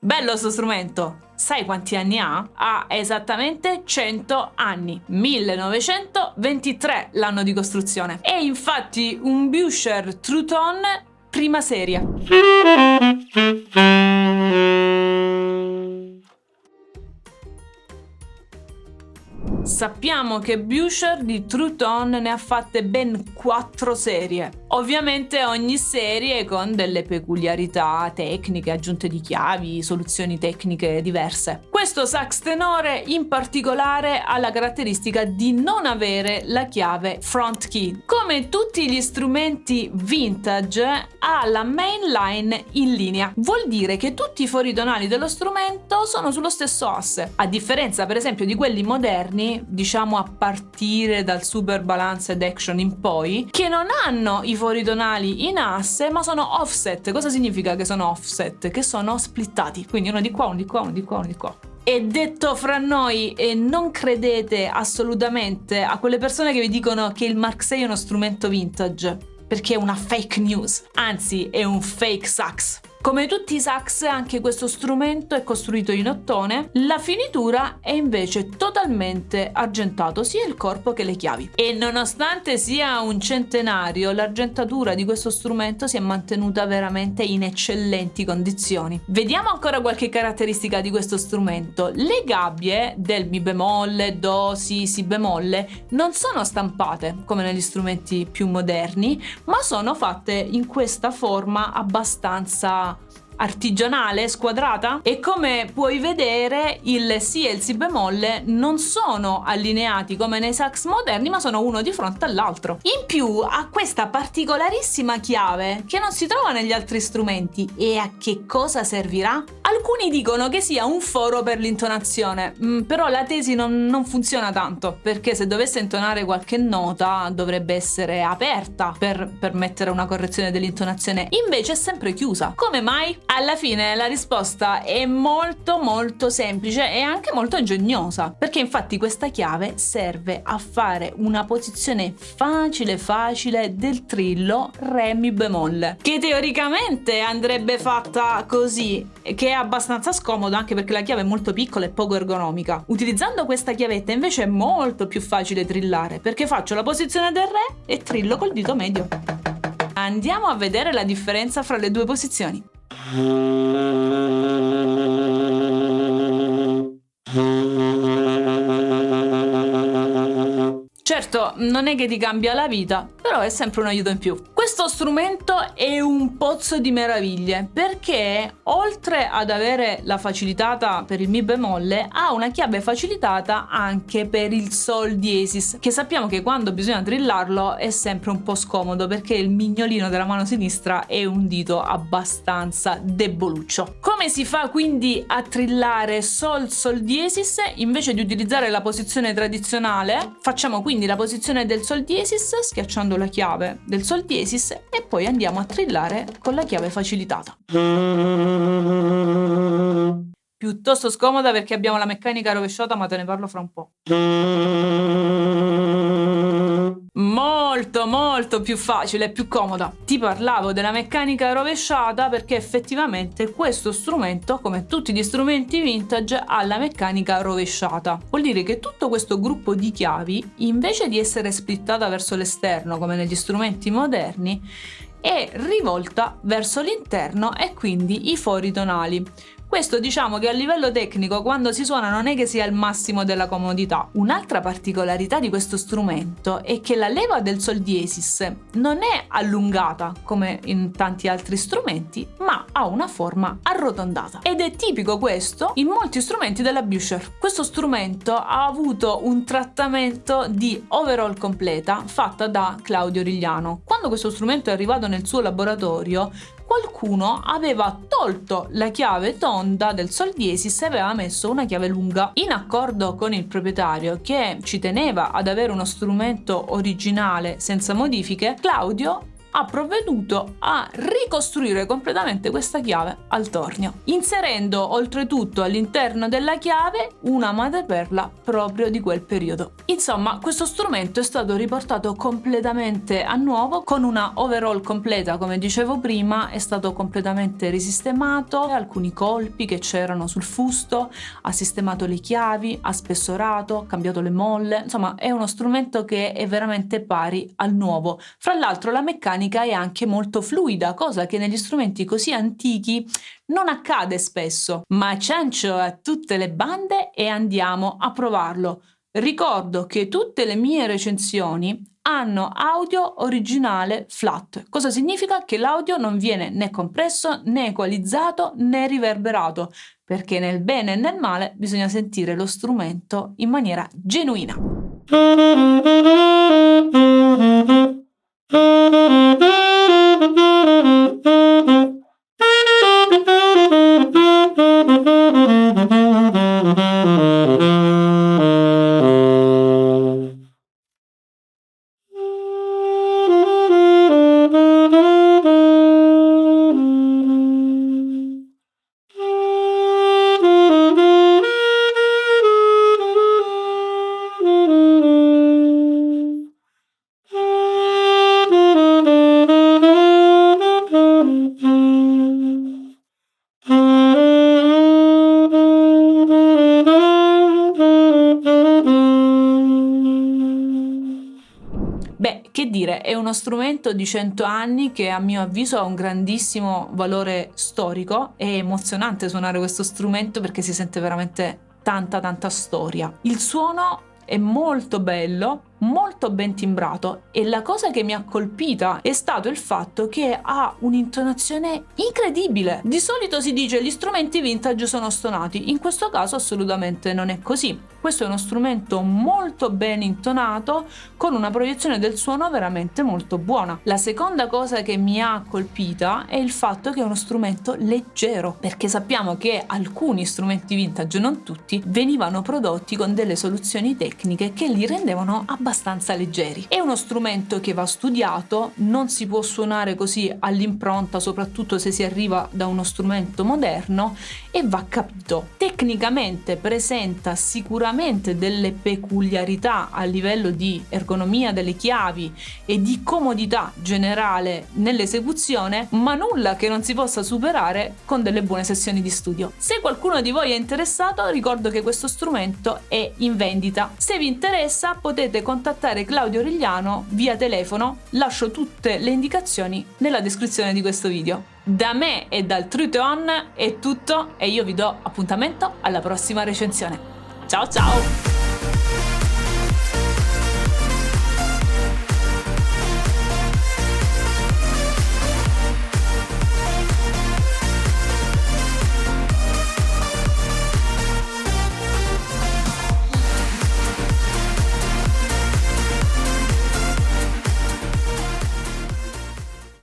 Bello sto strumento! Sai quanti anni ha? Ha esattamente 100 anni. 1923 l'anno di costruzione. È infatti un Buescher True Tone prima serie. Sappiamo che Buescher di True Tone ne ha fatte ben 4 serie. Ovviamente ogni serie con delle peculiarità tecniche, aggiunte di chiavi, soluzioni tecniche diverse. Questo sax tenore in particolare ha la caratteristica di non avere la chiave front key. Come tutti gli strumenti vintage ha la main line in linea. Vuol dire che tutti i fori tonali dello strumento sono sullo stesso asse, a differenza per esempio di quelli moderni, diciamo a partire dal Super Balanced Action in poi, che non hanno i fori tonali in asse ma sono offset. Cosa significa che sono offset? Che sono splittati, quindi uno di qua, uno di qua, uno di qua, uno di qua. E detto fra noi, non credete assolutamente a quelle persone che vi dicono che il Mark VI è uno strumento vintage, perché è una fake news, anzi è un fake sax. Come tutti i sax, anche questo strumento è costruito in ottone, la finitura è invece totalmente argentato, sia il corpo che le chiavi. E nonostante sia un centenario, l'argentatura di questo strumento si è mantenuta veramente in eccellenti condizioni. Vediamo ancora qualche caratteristica di questo strumento. Le gabbie del mi bemolle, do, si bemolle non sono stampate come negli strumenti più moderni, ma sono fatte in questa forma abbastanza artigianale, squadrata, e come puoi vedere il si e il si bemolle non sono allineati come nei sax moderni, ma sono uno di fronte all'altro. In più ha questa particolarissima chiave che non si trova negli altri strumenti. E a che cosa servirà? Alcuni dicono che sia un foro per l'intonazione, però la tesi non funziona tanto, perché se dovesse intonare qualche nota dovrebbe essere aperta per permettere una correzione dell'intonazione, invece è sempre chiusa. Come mai? Alla fine la risposta è molto semplice e anche molto ingegnosa, perché infatti questa chiave serve a fare una posizione facile del trillo re mi bemolle, che teoricamente andrebbe fatta così, che è abbastanza scomodo anche perché la chiave è molto piccola e poco ergonomica. Utilizzando questa chiavetta invece è molto più facile trillare, perché faccio la posizione del re e trillo col dito medio. Andiamo a vedere la differenza fra le due posizioni. Certo, non è che ti cambia la vita, però è sempre un aiuto in più. Questo strumento è un pozzo di meraviglie, perché oltre ad avere la facilitata per il mi bemolle, ha una chiave facilitata anche per il sol diesis, che sappiamo che quando bisogna trillarlo è sempre un po' scomodo, perché il mignolino della mano sinistra è un dito abbastanza deboluccio. Come si fa quindi a trillare sol diesis? Invece di utilizzare la posizione tradizionale, facciamo quindi la posizione del sol diesis schiacciando la chiave del sol diesis e poi andiamo a trillare con la chiave facilitata. Piuttosto scomoda perché abbiamo la meccanica rovesciata, ma te ne parlo fra un po'. Molto più facile e più comoda. Ti parlavo della meccanica rovesciata perché effettivamente questo strumento, come tutti gli strumenti vintage, ha la meccanica rovesciata. Vuol dire che tutto questo gruppo di chiavi, invece di essere splittata verso l'esterno come negli strumenti moderni, è rivolta verso l'interno e quindi i fori tonali. Questo diciamo che a livello tecnico quando si suona non è che sia il massimo della comodità. Un'altra particolarità di questo strumento è che la leva del sol diesis non è allungata come in tanti altri strumenti, ma ha una forma arrotondata. Ed è tipico questo in molti strumenti della Buescher. Questo strumento ha avuto un trattamento di overhaul completa fatta da Claudio Rigliano. Quando questo strumento è arrivato nel suo laboratorio, qualcuno aveva tolto la chiave tonda del sol diesis e aveva messo una chiave lunga. In accordo con il proprietario, che ci teneva ad avere uno strumento originale senza modifiche, Claudio ha provveduto a ricostruire completamente questa chiave al tornio, inserendo oltretutto all'interno della chiave una madreperla proprio di quel periodo. Insomma, questo strumento è stato riportato completamente a nuovo, con una overhaul completa, come dicevo prima, è stato completamente risistemato, alcuni colpi che c'erano sul fusto, ha sistemato le chiavi, ha spessorato, ha cambiato le molle, insomma è uno strumento che è veramente pari al nuovo. Fra l'altro la meccanica è anche molto fluida, cosa che negli strumenti così antichi non accade spesso. Ma ciancio a tutte le bande e andiamo a provarlo. Ricordo che tutte le mie recensioni hanno audio originale flat. Cosa significa? Che l'audio non viene né compresso, né equalizzato, né riverberato, perché nel bene e nel male bisogna sentire lo strumento in maniera genuina. Beh, che dire, è uno strumento di 100 anni che a mio avviso ha un grandissimo valore storico. È emozionante suonare questo strumento perché si sente veramente tanta storia. Il suono è molto bello, molto ben timbrato, e la cosa che mi ha colpita è stato il fatto che ha un'intonazione incredibile. Di solito si dice gli strumenti vintage sono stonati, in questo caso assolutamente non è così. Questo è uno strumento molto ben intonato, con una proiezione del suono veramente molto buona. La seconda cosa che mi ha colpita è il fatto che è uno strumento leggero, perché sappiamo che alcuni strumenti vintage, non tutti, venivano prodotti con delle soluzioni tecniche che li rendevano abbastanza leggeri. È uno strumento che va studiato, non si può suonare così all'impronta, soprattutto se si arriva da uno strumento moderno, e va capito. Tecnicamente presenta sicuramente delle peculiarità a livello di ergonomia delle chiavi e di comodità generale nell'esecuzione, ma nulla che non si possa superare con delle buone sessioni di studio. Se qualcuno di voi è interessato, ricordo che questo strumento è in vendita. Se vi interessa potete contattare Claudio Rigliano via telefono, lascio tutte le indicazioni nella descrizione di questo video. Da me e dal Truth On è tutto, e io vi do appuntamento alla prossima recensione. Ciao ciao!